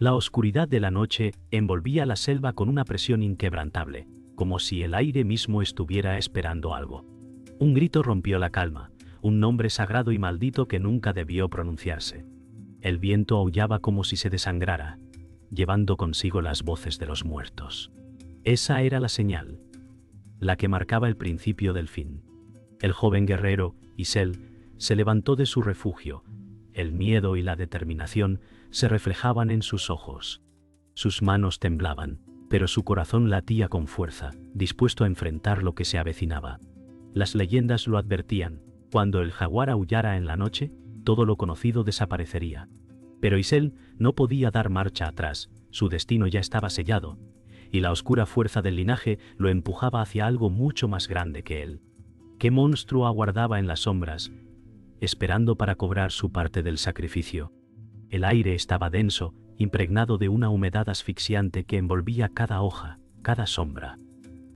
La oscuridad de la noche envolvía la selva con una presión inquebrantable, como si el aire mismo estuviera esperando algo. Un grito rompió la calma, un nombre sagrado y maldito que nunca debió pronunciarse. El viento aullaba como si se desangrara, llevando consigo las voces de los muertos. Esa era la señal, la que marcaba el principio del fin. El joven guerrero, Isel, se levantó de su refugio. El miedo y la determinación se reflejaban en sus ojos. Sus manos temblaban, pero su corazón latía con fuerza, dispuesto a enfrentar lo que se avecinaba. Las leyendas lo advertían: cuando el jaguar aullara en la noche, todo lo conocido desaparecería. Pero Isel no podía dar marcha atrás, su destino ya estaba sellado, y la oscura fuerza del linaje lo empujaba hacia algo mucho más grande que él. ¿Qué monstruo aguardaba en las sombras, esperando para cobrar su parte del sacrificio? El aire estaba denso, impregnado de una humedad asfixiante que envolvía cada hoja, cada sombra.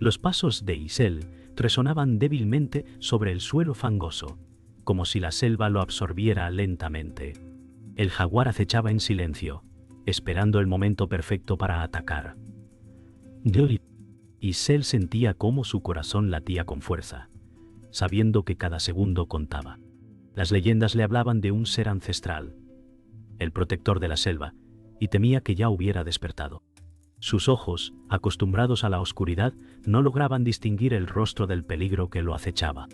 Los pasos de Isel resonaban débilmente sobre el suelo fangoso, como si la selva lo absorbiera lentamente. El jaguar acechaba en silencio, esperando el momento perfecto para atacar. Isel sentía cómo su corazón latía con fuerza, sabiendo que cada segundo contaba. Las leyendas le hablaban de un ser ancestral, el protector de la selva, y temía que ya hubiera despertado. Sus ojos, acostumbrados a la oscuridad, no lograban distinguir el rostro del peligro que lo acechaba.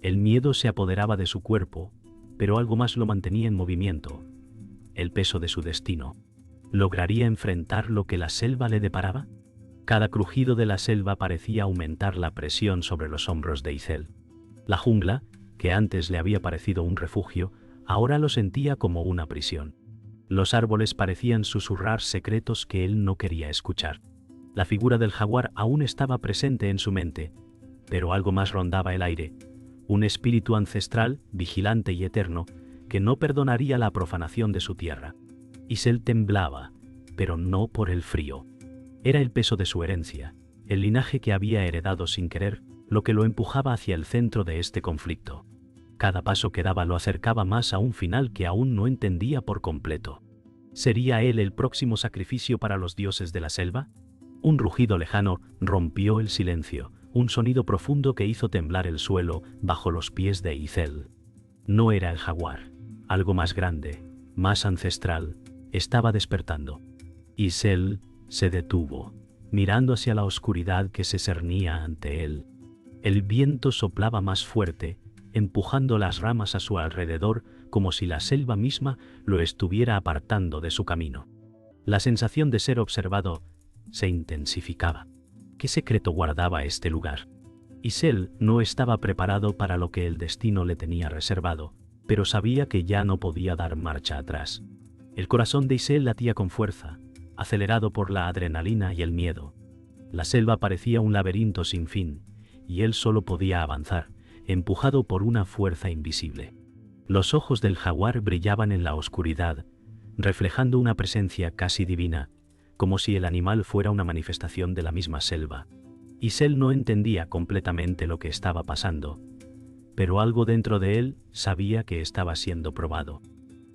El miedo se apoderaba de su cuerpo, pero algo más lo mantenía en movimiento: el peso de su destino. ¿Lograría enfrentar lo que la selva le deparaba? Cada crujido de la selva parecía aumentar la presión sobre los hombros de Isel. La jungla, que antes le había parecido un refugio, ahora lo sentía como una prisión. Los árboles parecían susurrar secretos que él no quería escuchar. La figura del jaguar aún estaba presente en su mente, pero algo más rondaba el aire: un espíritu ancestral, vigilante y eterno, que no perdonaría la profanación de su tierra. Isel temblaba, pero no por el frío. Era el peso de su herencia, el linaje que había heredado sin querer, lo que lo empujaba hacia el centro de este conflicto. Cada paso que daba lo acercaba más a un final que aún no entendía por completo. ¿Sería él el próximo sacrificio para los dioses de la selva? Un rugido lejano rompió el silencio, un sonido profundo que hizo temblar el suelo bajo los pies de Isel. No era el jaguar. Algo más grande, más ancestral, estaba despertando. Isel se detuvo, mirando hacia la oscuridad que se cernía ante él. El viento soplaba más fuerte, empujando las ramas a su alrededor como si la selva misma lo estuviera apartando de su camino. La sensación de ser observado se intensificaba. ¿Qué secreto guardaba este lugar? Isel no estaba preparado para lo que el destino le tenía reservado, pero sabía que ya no podía dar marcha atrás. El corazón de Isel latía con fuerza, acelerado por la adrenalina y el miedo. La selva parecía un laberinto sin fin, y él solo podía avanzar, empujado por una fuerza invisible. Los ojos del jaguar brillaban en la oscuridad, reflejando una presencia casi divina, como si el animal fuera una manifestación de la misma selva. Isel no entendía completamente lo que estaba pasando, pero algo dentro de él sabía que estaba siendo probado.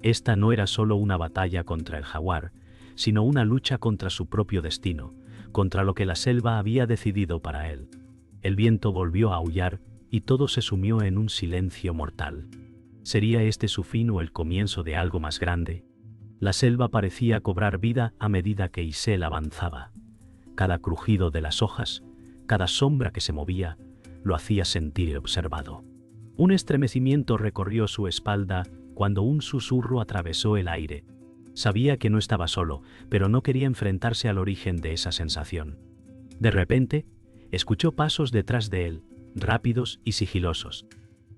Esta no era solo una batalla contra el jaguar, sino una lucha contra su propio destino, contra lo que la selva había decidido para él. El viento volvió a aullar y todo se sumió en un silencio mortal. ¿Sería este su fin o el comienzo de algo más grande? La selva parecía cobrar vida a medida que Isel avanzaba. Cada crujido de las hojas, cada sombra que se movía, lo hacía sentir observado. Un estremecimiento recorrió su espalda cuando un susurro atravesó el aire. Sabía que no estaba solo, pero no quería enfrentarse al origen de esa sensación. De repente, escuchó pasos detrás de él, rápidos y sigilosos.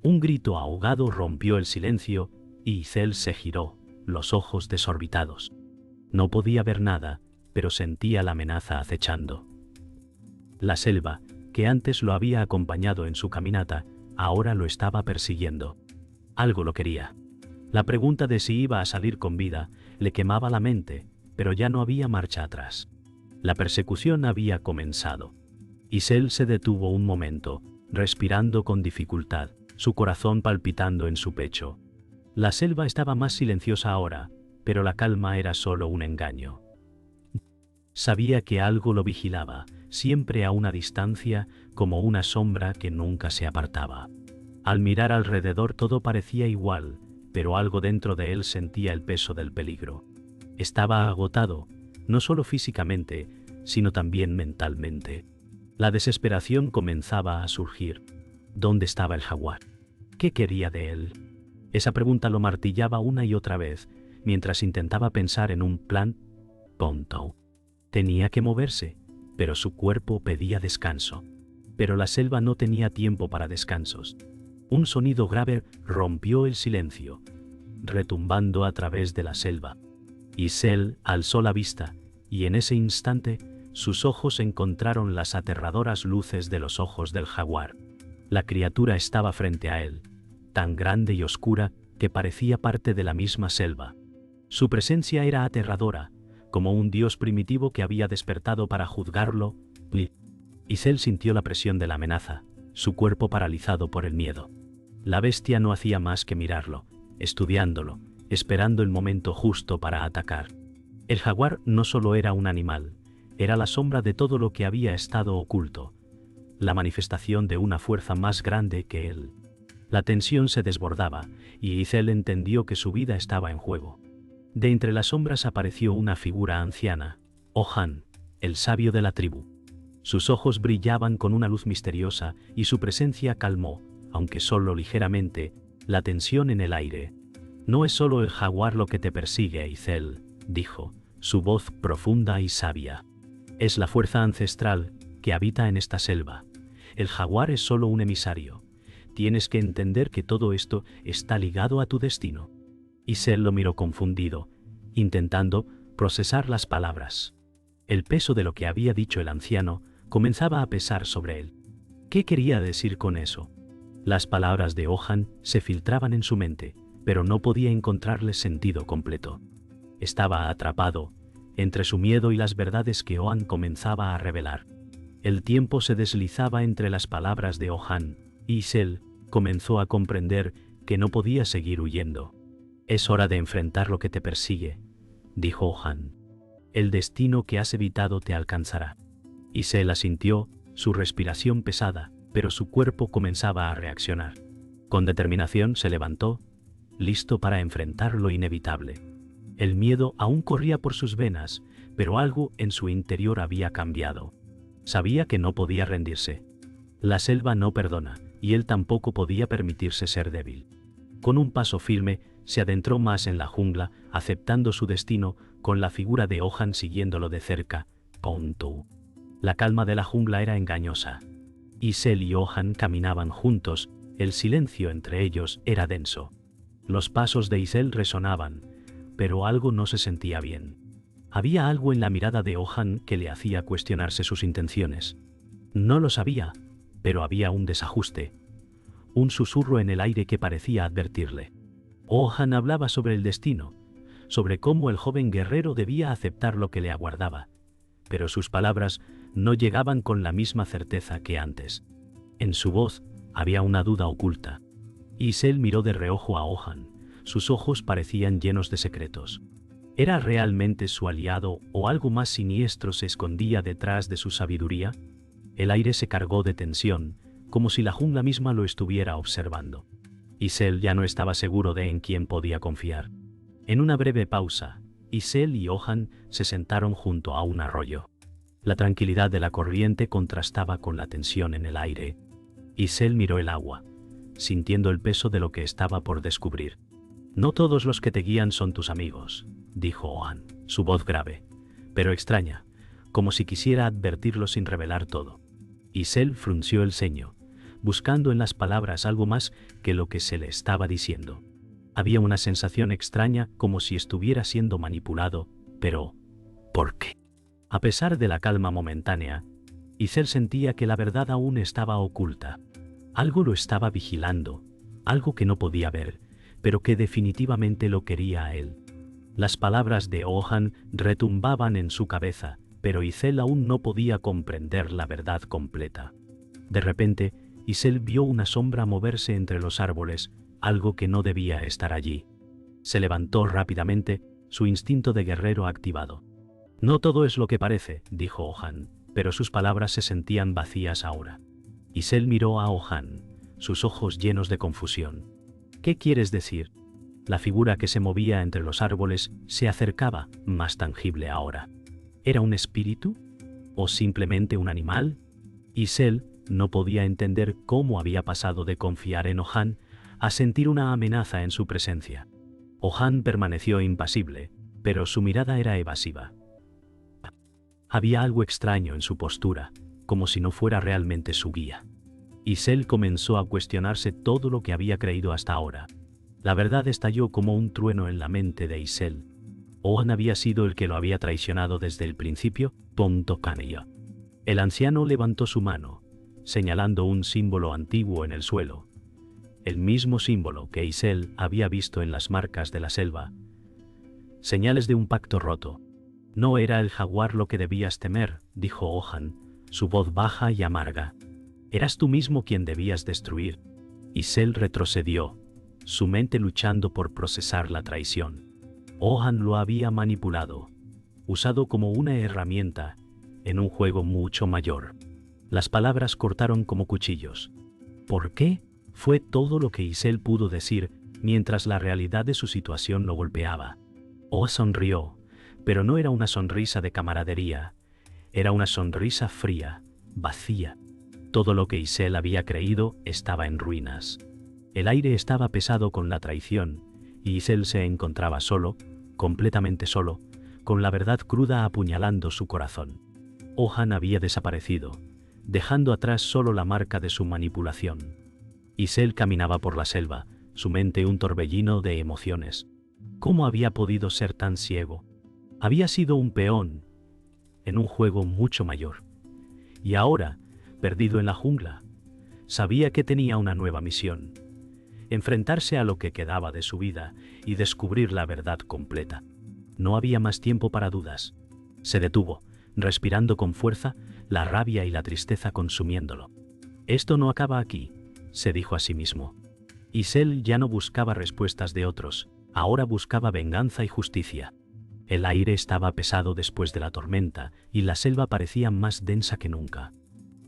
Un grito ahogado rompió el silencio y Isel se giró, los ojos desorbitados. No podía ver nada, pero sentía la amenaza acechando. La selva, que antes lo había acompañado en su caminata, ahora lo estaba persiguiendo. Algo lo quería. La pregunta de si iba a salir con vida le quemaba la mente, pero ya no había marcha atrás. La persecución había comenzado. Isel se detuvo un momento, respirando con dificultad, su corazón palpitando en su pecho. La selva estaba más silenciosa ahora, pero la calma era solo un engaño. Sabía que algo lo vigilaba, siempre a una distancia, como una sombra que nunca se apartaba. Al mirar alrededor todo parecía igual, pero algo dentro de él sentía el peso del peligro. Estaba agotado, no solo físicamente, sino también mentalmente. La desesperación comenzaba a surgir. ¿Dónde estaba el jaguar? ¿Qué quería de él? Esa pregunta lo martillaba una y otra vez, mientras intentaba pensar en un plan pronto. Tenía que moverse, pero su cuerpo pedía descanso. Pero la selva no tenía tiempo para descansos. Un sonido grave rompió el silencio, retumbando a través de la selva. Isel alzó la vista, y en ese instante, sus ojos encontraron las aterradoras luces de los ojos del jaguar. La criatura estaba frente a él, tan grande y oscura que parecía parte de la misma selva. Su presencia era aterradora, como un dios primitivo que había despertado para juzgarlo. Isel sintió la presión de la amenaza, su cuerpo paralizado por el miedo. La bestia no hacía más que mirarlo, estudiándolo, esperando el momento justo para atacar. El jaguar no solo era un animal, era la sombra de todo lo que había estado oculto, la manifestación de una fuerza más grande que él. La tensión se desbordaba, y Isel entendió que su vida estaba en juego. De entre las sombras apareció una figura anciana, Ohan, el sabio de la tribu. Sus ojos brillaban con una luz misteriosa y su presencia calmó, aunque solo ligeramente, la tensión en el aire. No es solo el jaguar lo que te persigue, Isel, dijo, su voz profunda y sabia. Es la fuerza ancestral que habita en esta selva. El jaguar es solo un emisario. Tienes que entender que todo esto está ligado a tu destino. Isel lo miró confundido, intentando procesar las palabras. El peso de lo que había dicho el anciano comenzaba a pesar sobre él. ¿Qué quería decir con eso? Las palabras de Ohan se filtraban en su mente, pero no podía encontrarles sentido completo. Estaba atrapado entre su miedo y las verdades que Ohan comenzaba a revelar. El tiempo se deslizaba entre las palabras de Ohan, y Isel comenzó a comprender que no podía seguir huyendo. Es hora de enfrentar lo que te persigue, dijo Ohan. El destino que has evitado te alcanzará. Isel asintió, su respiración pesada, pero su cuerpo comenzaba a reaccionar. Con determinación se levantó, listo para enfrentar lo inevitable. El miedo aún corría por sus venas, pero algo en su interior había cambiado. Sabía que no podía rendirse. La selva no perdona, y él tampoco podía permitirse ser débil. Con un paso firme, se adentró más en la jungla, aceptando su destino, con la figura de Ohan siguiéndolo de cerca. Pontu. La calma de la jungla era engañosa. Isel y Ohan caminaban juntos, el silencio entre ellos era denso. Los pasos de Isel resonaban, pero algo no se sentía bien. Había algo en la mirada de Ohan que le hacía cuestionarse sus intenciones. No lo sabía, pero había un desajuste, un susurro en el aire que parecía advertirle. Ohan hablaba sobre el destino, sobre cómo el joven guerrero debía aceptar lo que le aguardaba, pero sus palabras no llegaban con la misma certeza que antes. En su voz había una duda oculta. Isel miró de reojo a Ohan, sus ojos parecían llenos de secretos. ¿Era realmente su aliado o algo más siniestro se escondía detrás de su sabiduría? El aire se cargó de tensión, como si la jungla misma lo estuviera observando. Isel ya no estaba seguro de en quién podía confiar. En una breve pausa, Isel y Ohan se sentaron junto a un arroyo. La tranquilidad de la corriente contrastaba con la tensión en el aire. Isel miró el agua, sintiendo el peso de lo que estaba por descubrir. No todos los que te guían son tus amigos, dijo Ohan, su voz grave, pero extraña, como si quisiera advertirlo sin revelar todo. Isel frunció el ceño, buscando en las palabras algo más que lo que se le estaba diciendo. Había una sensación extraña como si estuviera siendo manipulado, pero ¿por qué? A pesar de la calma momentánea, Isel sentía que la verdad aún estaba oculta. Algo lo estaba vigilando, algo que no podía ver, pero que definitivamente lo quería a él. Las palabras de Ohan retumbaban en su cabeza, pero Isel aún no podía comprender la verdad completa. De repente, Isel vio una sombra moverse entre los árboles, algo que no debía estar allí. Se levantó rápidamente, su instinto de guerrero activado. No todo es lo que parece, dijo Ohan, pero sus palabras se sentían vacías ahora. Isel miró a Ohan, sus ojos llenos de confusión. ¿Qué quieres decir? La figura que se movía entre los árboles se acercaba, más tangible ahora. ¿Era un espíritu? ¿O simplemente un animal? Isel no podía entender cómo había pasado de confiar en Ohan a sentir una amenaza en su presencia. Ohan permaneció impasible, pero su mirada era evasiva. Había algo extraño en su postura, como si no fuera realmente su guía. Isel comenzó a cuestionarse todo lo que había creído hasta ahora. La verdad estalló como un trueno en la mente de Isel. Ohan había sido el que lo había traicionado desde el principio, tonto canilla. El anciano levantó su mano, señalando un símbolo antiguo en el suelo. El mismo símbolo que Isel había visto en las marcas de la selva. Señales de un pacto roto. No era el jaguar lo que debías temer, dijo Ohan, su voz baja y amarga. Eras tú mismo quien debías destruir. Isel retrocedió, su mente luchando por procesar la traición. Ohan lo había manipulado, usado como una herramienta, en un juego mucho mayor. Las palabras cortaron como cuchillos. ¿Por qué? Fue todo lo que Isel pudo decir mientras la realidad de su situación lo golpeaba. Ohan sonrió, pero no era una sonrisa de camaradería, era una sonrisa fría, vacía. Todo lo que Isel había creído estaba en ruinas. El aire estaba pesado con la traición, y Isel se encontraba solo, completamente solo, con la verdad cruda apuñalando su corazón. Ohan había desaparecido, dejando atrás solo la marca de su manipulación. Isel caminaba por la selva, su mente un torbellino de emociones. ¿Cómo había podido ser tan ciego? Había sido un peón en un juego mucho mayor. Y ahora, perdido en la jungla, sabía que tenía una nueva misión: enfrentarse a lo que quedaba de su vida y descubrir la verdad completa. No había más tiempo para dudas. Se detuvo, respirando con fuerza, la rabia y la tristeza consumiéndolo. Esto no acaba aquí, se dijo a sí mismo. Isel ya no buscaba respuestas de otros, ahora buscaba venganza y justicia. El aire estaba pesado después de la tormenta y la selva parecía más densa que nunca.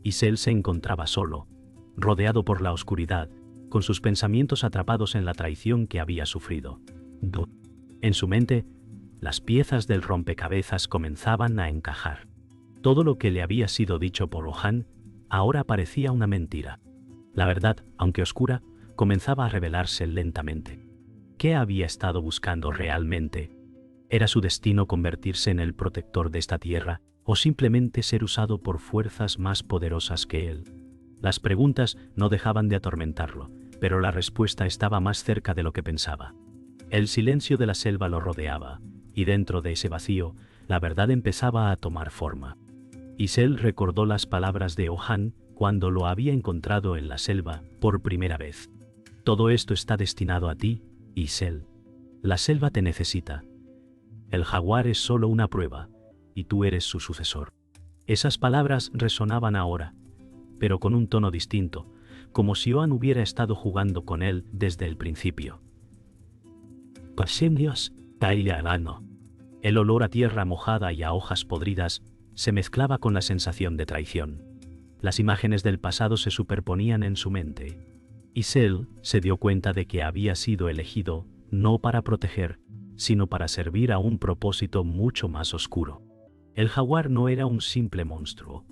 Isel se encontraba solo, rodeado por la oscuridad, con sus pensamientos atrapados en la traición que había sufrido. En su mente, las piezas del rompecabezas comenzaban a encajar. Todo lo que le había sido dicho por Ohan ahora parecía una mentira. La verdad, aunque oscura, comenzaba a revelarse lentamente. ¿Qué había estado buscando realmente? ¿Era su destino convertirse en el protector de esta tierra o simplemente ser usado por fuerzas más poderosas que él? Las preguntas no dejaban de atormentarlo, pero la respuesta estaba más cerca de lo que pensaba. El silencio de la selva lo rodeaba, y dentro de ese vacío, la verdad empezaba a tomar forma. Isel recordó las palabras de Ohan cuando lo había encontrado en la selva por primera vez. Todo esto está destinado a ti, Isel. La selva te necesita. El jaguar es solo una prueba, y tú eres su sucesor. Esas palabras resonaban ahora, pero con un tono distinto, como si Ohan hubiera estado jugando con él desde el principio. El olor a tierra mojada y a hojas podridas se mezclaba con la sensación de traición. Las imágenes del pasado se superponían en su mente. Isel se dio cuenta de que había sido elegido no para proteger, sino para servir a un propósito mucho más oscuro. El jaguar no era un simple monstruo,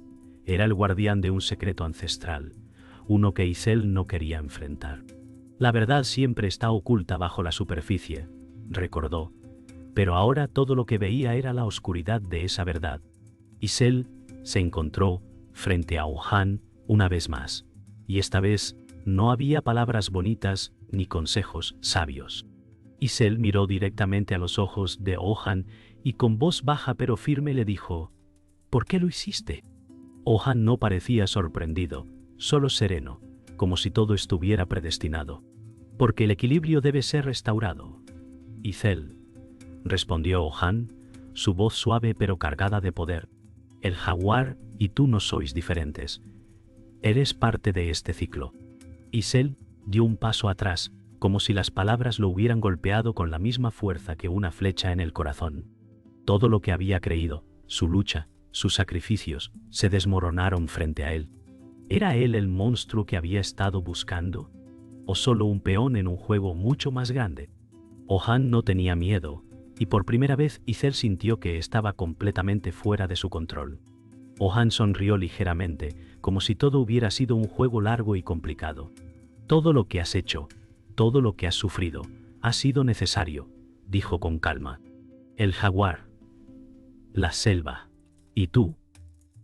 era el guardián de un secreto ancestral, uno que Isel no quería enfrentar. La verdad siempre está oculta bajo la superficie, recordó, pero ahora todo lo que veía era la oscuridad de esa verdad. Isel se encontró frente a Ohan una vez más, y esta vez no había palabras bonitas ni consejos sabios. Isel miró directamente a los ojos de Ohan y con voz baja pero firme le dijo: ¿Por qué lo hiciste? Ohan no parecía sorprendido, solo sereno, como si todo estuviera predestinado. Porque el equilibrio debe ser restaurado. Isel, respondió Ohan, su voz suave pero cargada de poder. El jaguar y tú no sois diferentes. Eres parte de este ciclo. Isel dio un paso atrás, como si las palabras lo hubieran golpeado con la misma fuerza que una flecha en el corazón. Todo lo que había creído, Su lucha, sus sacrificios, se desmoronaron frente a él. ¿Era él el monstruo que había estado buscando? ¿O solo un peón en un juego mucho más grande? Ohan no tenía miedo, y por primera vez Icel sintió que estaba completamente fuera de su control. Ohan sonrió ligeramente, como si todo hubiera sido un juego largo y complicado. Todo lo que has hecho, todo lo que has sufrido, ha sido necesario, dijo con calma. El jaguar, la selva, y tú,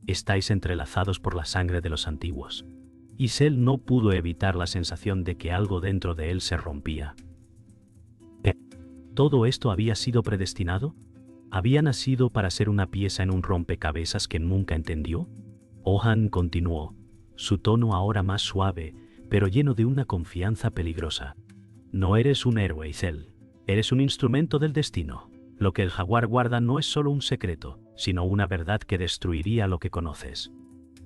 estáis entrelazados por la sangre de los antiguos. Icel no pudo evitar la sensación de que algo dentro de él se rompía. ¿Todo esto había sido predestinado? ¿Había nacido para ser una pieza en un rompecabezas que nunca entendió? Ohan continuó, su tono ahora más suave, pero lleno de una confianza peligrosa. No eres un héroe, Icel. Eres un instrumento del destino. Lo que el jaguar guarda no es solo un secreto, sino una verdad que destruiría lo que conoces.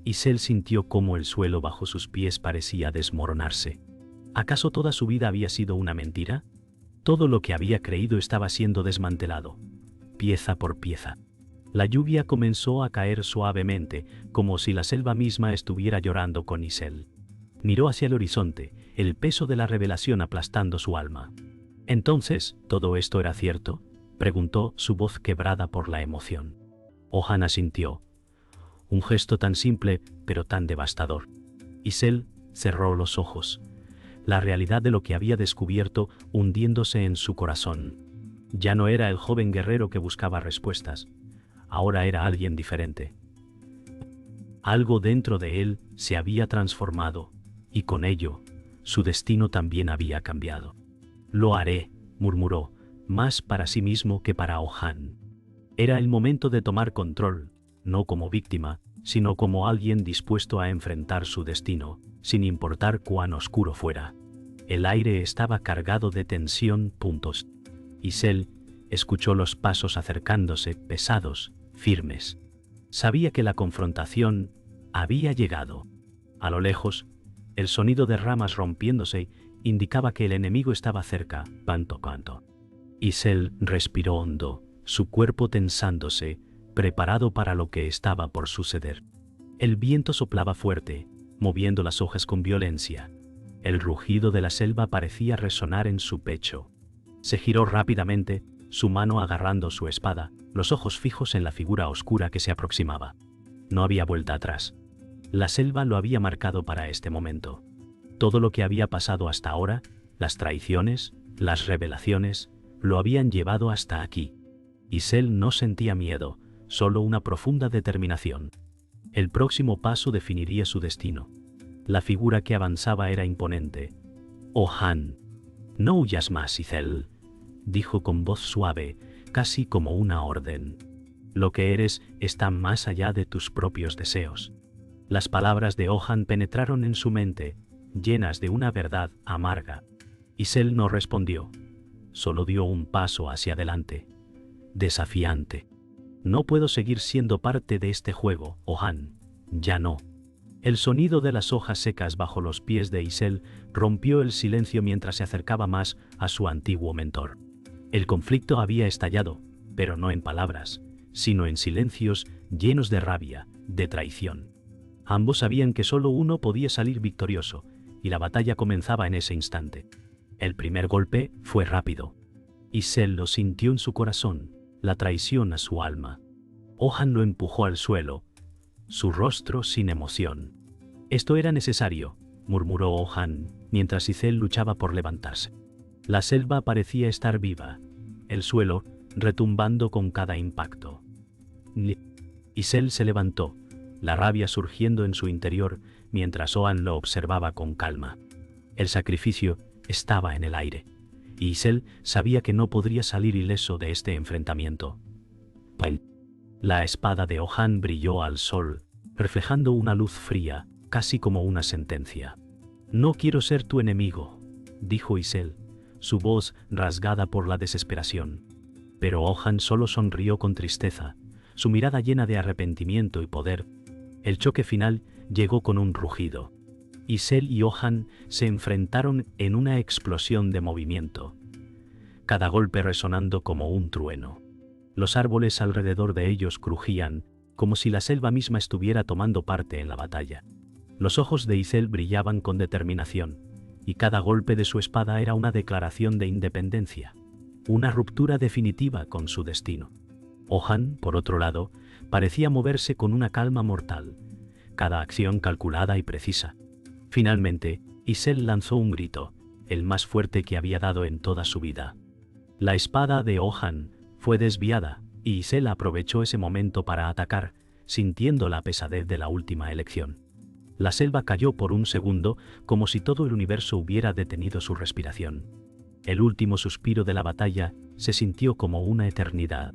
Icel sintió cómo el suelo bajo sus pies parecía desmoronarse. ¿Acaso toda su vida había sido una mentira? Todo lo que había creído estaba siendo desmantelado, pieza por pieza. La lluvia comenzó a caer suavemente, como si la selva misma estuviera llorando con Icel. Miró hacia el horizonte, el peso de la revelación aplastando su alma. ¿Entonces, todo esto era cierto?, preguntó, su voz quebrada por la emoción. Ohan asintió. Un gesto tan simple, pero tan devastador. Icel cerró los ojos. La realidad de lo que había descubierto hundiéndose en su corazón. Ya no era el joven guerrero que buscaba respuestas. Ahora era alguien diferente. Algo dentro de él se había transformado, y con ello, su destino también había cambiado. Lo haré, murmuró, más para sí mismo que para Ohan. Era el momento de tomar control, no como víctima, sino como alguien dispuesto a enfrentar su destino, sin importar cuán oscuro fuera. El aire estaba cargado de tensión. Icel escuchó los pasos acercándose, pesados, firmes. Sabía que la confrontación había llegado. A lo lejos, el sonido de ramas rompiéndose indicaba que el enemigo estaba cerca. Canto. Icel respiró hondo, su cuerpo tensándose, preparado para lo que estaba por suceder. El viento soplaba fuerte, moviendo las hojas con violencia. El rugido de la selva parecía resonar en su pecho. Se giró rápidamente, su mano agarrando su espada, los ojos fijos en la figura oscura que se aproximaba. No había vuelta atrás. La selva lo había marcado para este momento. Todo lo que había pasado hasta ahora, las traiciones, las revelaciones, lo habían llevado hasta aquí. Icel no sentía miedo, solo una profunda determinación. El próximo paso definiría su destino. La figura que avanzaba era imponente. Ohan. No huyas más, Icel, dijo con voz suave, casi como una orden. Lo que eres está más allá de tus propios deseos. Las palabras de Ohan penetraron en su mente, llenas de una verdad amarga. Icel no respondió, solo dio un paso hacia adelante, desafiante. No puedo seguir siendo parte de este juego, Ohan, ya no. El sonido de las hojas secas bajo los pies de Icel rompió el silencio mientras se acercaba más a su antiguo mentor. El conflicto había estallado, pero no en palabras, sino en silencios llenos de rabia, de traición. Ambos sabían que solo uno podía salir victorioso, y la batalla comenzaba en ese instante. El primer golpe fue rápido. Icel lo sintió en su corazón, la traición a su alma. Ohan lo empujó al suelo, su rostro sin emoción. Esto era necesario, murmuró Ohan, mientras Icel luchaba por levantarse. La selva parecía estar viva, el suelo retumbando con cada impacto. Icel se levantó, la rabia surgiendo en su interior mientras Ohan lo observaba con calma. El sacrificio estaba en el aire, y Icel sabía que no podría salir ileso de este enfrentamiento. La espada de Ohan brilló al sol, reflejando una luz fría, casi como una sentencia. No quiero ser tu enemigo, dijo Icel, su voz rasgada por la desesperación. Pero Ohan solo sonrió con tristeza, su mirada llena de arrepentimiento y poder. El choque final llegó con un rugido. Icel y Ohan se enfrentaron en una explosión de movimiento, cada golpe resonando como un trueno. Los árboles alrededor de ellos crujían, como si la selva misma estuviera tomando parte en la batalla. Los ojos de Isel brillaban con determinación, y cada golpe de su espada era una declaración de independencia, una ruptura definitiva con su destino. Ohan, por otro lado, parecía moverse con una calma mortal, cada acción calculada y precisa. Finalmente, Isel lanzó un grito, el más fuerte que había dado en toda su vida. La espada de Ohan fue desviada, y Isel aprovechó ese momento para atacar, sintiendo la pesadez de la última elección. La selva cayó por un segundo, como si todo el universo hubiera detenido su respiración. El último suspiro de la batalla se sintió como una eternidad.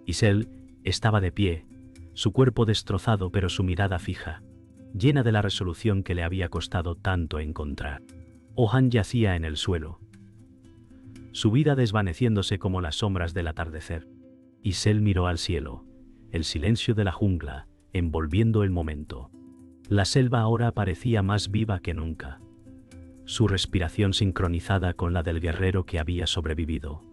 Isel estaba de pie, su cuerpo destrozado pero su mirada fija, llena de la resolución que le había costado tanto encontrar. Ohan yacía en el suelo, su vida desvaneciéndose como las sombras del atardecer. Isel miró al cielo, el silencio de la jungla, envolviendo el momento. La selva ahora parecía más viva que nunca, su respiración sincronizada con la del guerrero que había sobrevivido.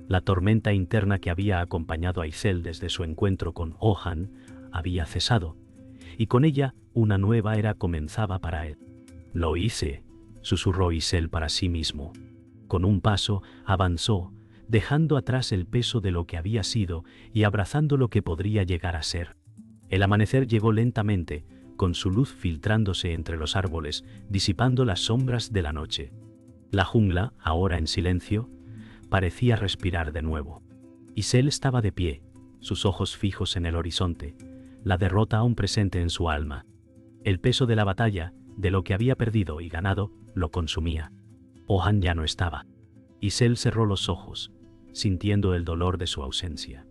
La tormenta interna que había acompañado a Isel desde su encuentro con Ohan había cesado, y con ella una nueva era comenzaba para él. «Lo hice», susurró Isel para sí mismo. Con un paso avanzó, dejando atrás el peso de lo que había sido y abrazando lo que podría llegar a ser. El amanecer llegó lentamente, con su luz filtrándose entre los árboles, disipando las sombras de la noche. La jungla, ahora en silencio, parecía respirar de nuevo. Isel estaba de pie, sus ojos fijos en el horizonte, la derrota aún presente en su alma. El peso de la batalla, de lo que había perdido y ganado, lo consumía. Ohan ya no estaba. Isel cerró los ojos, sintiendo el dolor de su ausencia.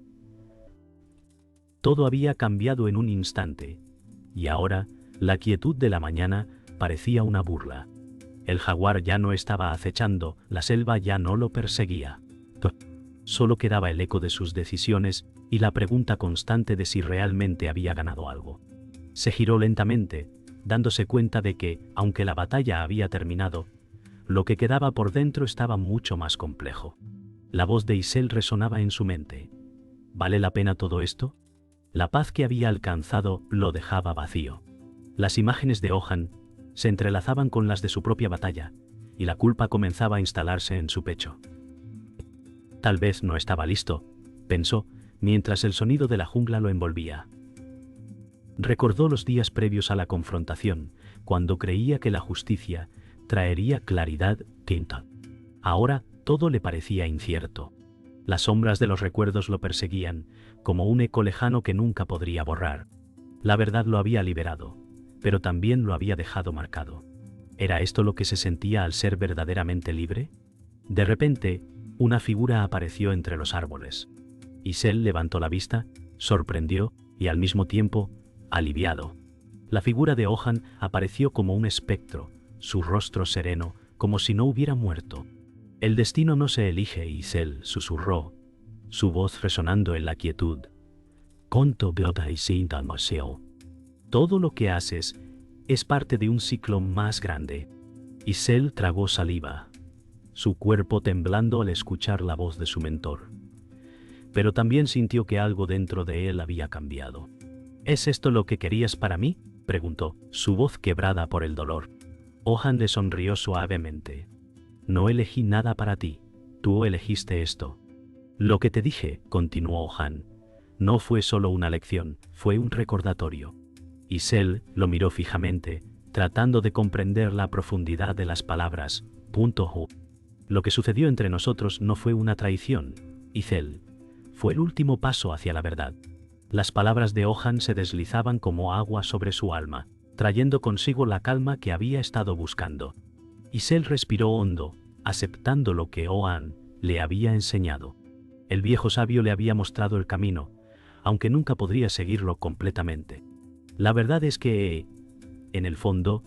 Todo había cambiado en un instante, y ahora la quietud de la mañana parecía una burla. El jaguar ya no estaba acechando, la selva ya no lo perseguía. Solo quedaba el eco de sus decisiones y la pregunta constante de si realmente había ganado algo. Se giró lentamente, dándose cuenta de que, aunque la batalla había terminado, lo que quedaba por dentro estaba mucho más complejo. La voz de Isel resonaba en su mente. ¿Vale la pena todo esto? La paz que había alcanzado lo dejaba vacío. Las imágenes de Ohan se entrelazaban con las de su propia batalla, y la culpa comenzaba a instalarse en su pecho. Tal vez no estaba listo, pensó, mientras el sonido de la jungla lo envolvía. Recordó los días previos a la confrontación, cuando creía que la justicia traería claridad tinta. Ahora todo le parecía incierto. Las sombras de los recuerdos lo perseguían, como un eco lejano que nunca podría borrar. La verdad lo había liberado, pero también lo había dejado marcado. ¿Era esto lo que se sentía al ser verdaderamente libre? De repente, una figura apareció entre los árboles. Isel levantó la vista, sorprendió y al mismo tiempo, aliviado. La figura de Ohan apareció como un espectro, su rostro sereno, como si no hubiera muerto. «El destino no se elige», Isel susurró, su voz resonando en la quietud. «Todo lo que haces es parte de un ciclo más grande». Isel tragó saliva, su cuerpo temblando al escuchar la voz de su mentor. Pero también sintió que algo dentro de él había cambiado. «¿Es esto lo que querías para mí?», preguntó, su voz quebrada por el dolor. Ohan le sonrió suavemente. «No elegí nada para ti, tú elegiste esto». «Lo que te dije», continuó Ohan, «no fue solo una lección, fue un recordatorio». Isel lo miró fijamente, tratando de comprender la profundidad de las palabras. «Lo que sucedió entre nosotros no fue una traición, Isel. Fue el último paso hacia la verdad». Las palabras de Ohan se deslizaban como agua sobre su alma, trayendo consigo la calma que había estado buscando. Isel respiró hondo, aceptando lo que Ohan le había enseñado. El viejo sabio le había mostrado el camino, aunque nunca podría seguirlo completamente. «La verdad es que, en el fondo,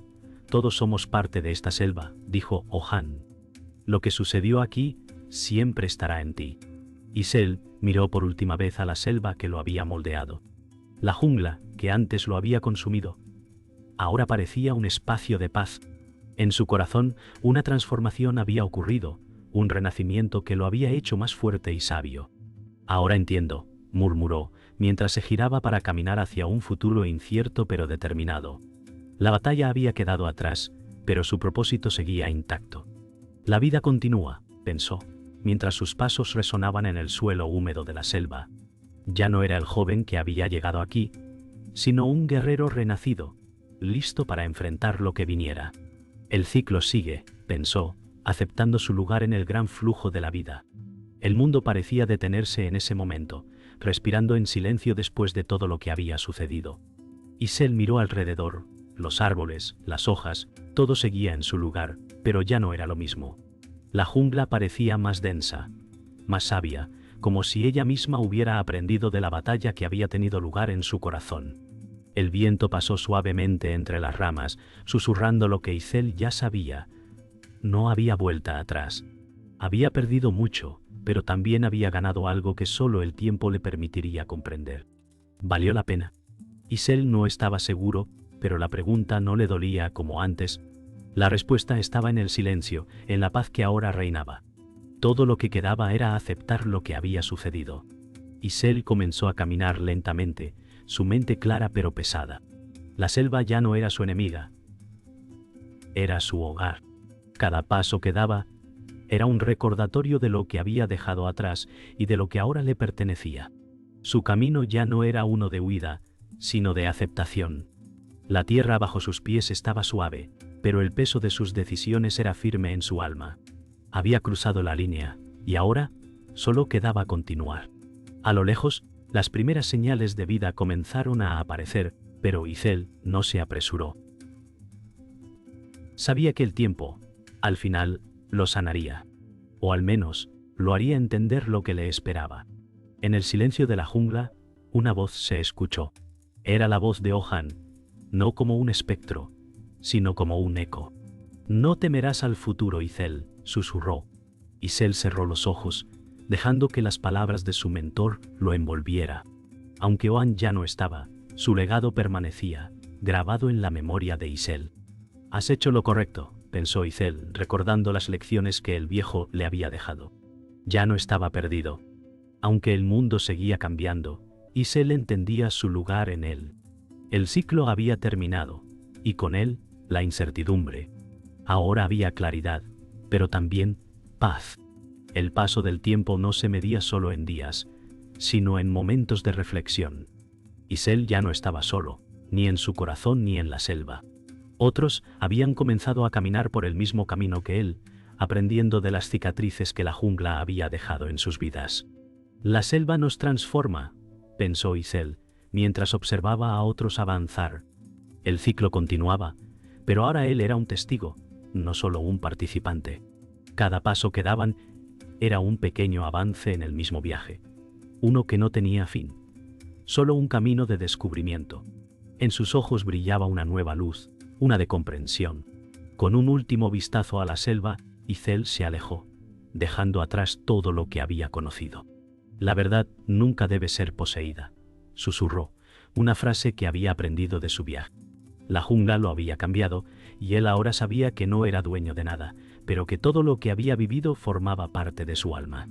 todos somos parte de esta selva», dijo Ohan. «Lo que sucedió aquí siempre estará en ti». Isel miró por última vez a la selva que lo había moldeado. La jungla, que antes lo había consumido, ahora parecía un espacio de paz. En su corazón, una transformación había ocurrido, un renacimiento que lo había hecho más fuerte y sabio. Ahora entiendo, murmuró, mientras se giraba para caminar hacia un futuro incierto pero determinado. La batalla había quedado atrás, pero su propósito seguía intacto. La vida continúa, pensó, mientras sus pasos resonaban en el suelo húmedo de la selva. Ya no era el joven que había llegado aquí, sino un guerrero renacido, listo para enfrentar lo que viniera. El ciclo sigue, pensó, aceptando su lugar en el gran flujo de la vida. El mundo parecía detenerse en ese momento, respirando en silencio después de todo lo que había sucedido. Isel miró alrededor, los árboles, las hojas, todo seguía en su lugar, pero ya no era lo mismo. La jungla parecía más densa, más sabia, como si ella misma hubiera aprendido de la batalla que había tenido lugar en su corazón. El viento pasó suavemente entre las ramas, susurrando lo que Isel ya sabía. No había vuelta atrás. Había perdido mucho, pero también había ganado algo que solo el tiempo le permitiría comprender. ¿Valió la pena? Isel no estaba seguro, pero la pregunta no le dolía como antes. La respuesta estaba en el silencio, en la paz que ahora reinaba. Todo lo que quedaba era aceptar lo que había sucedido. Isel comenzó a caminar lentamente, su mente clara pero pesada. La selva ya no era su enemiga, era su hogar. Cada paso que daba era un recordatorio de lo que había dejado atrás y de lo que ahora le pertenecía. Su camino ya no era uno de huida, sino de aceptación. La tierra bajo sus pies estaba suave, pero el peso de sus decisiones era firme en su alma. Había cruzado la línea, y ahora solo quedaba continuar. A lo lejos, las primeras señales de vida comenzaron a aparecer, pero Isel no se apresuró. Sabía que el tiempo, al final, lo sanaría. O al menos, lo haría entender lo que le esperaba. En el silencio de la jungla, una voz se escuchó. Era la voz de Ohan, no como un espectro, sino como un eco. «No temerás al futuro, Isel», susurró. Isel cerró los ojos, dejando que las palabras de su mentor lo envolviera. Aunque Ohan ya no estaba, su legado permanecía, grabado en la memoria de Isel. «Has hecho lo correcto», pensó Isel, recordando las lecciones que el viejo le había dejado. Ya no estaba perdido. Aunque el mundo seguía cambiando, Isel entendía su lugar en él. El ciclo había terminado, y con él, la incertidumbre. Ahora había claridad, pero también paz. El paso del tiempo no se medía solo en días, sino en momentos de reflexión. Isel ya no estaba solo, ni en su corazón ni en la selva. Otros habían comenzado a caminar por el mismo camino que él, aprendiendo de las cicatrices que la jungla había dejado en sus vidas. «La selva nos transforma», pensó Isel, mientras observaba a otros avanzar. El ciclo continuaba, pero ahora él era un testigo, no solo un participante. Cada paso que daban era un pequeño avance en el mismo viaje, uno que no tenía fin, solo un camino de descubrimiento. En sus ojos brillaba una nueva luz, una de comprensión. Con un último vistazo a la selva, Isel se alejó, dejando atrás todo lo que había conocido. «La verdad nunca debe ser poseída», susurró, una frase que había aprendido de su viaje. La jungla lo había cambiado, y él ahora sabía que no era dueño de nada, pero que todo lo que había vivido formaba parte de su alma.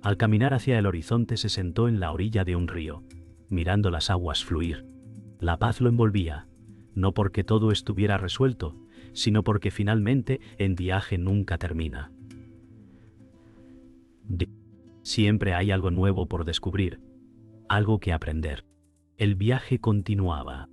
Al caminar hacia el horizonte se sentó en la orilla de un río, mirando las aguas fluir. La paz lo envolvía, no porque todo estuviera resuelto, sino porque finalmente el viaje nunca termina. Siempre hay algo nuevo por descubrir, algo que aprender. El viaje continuaba.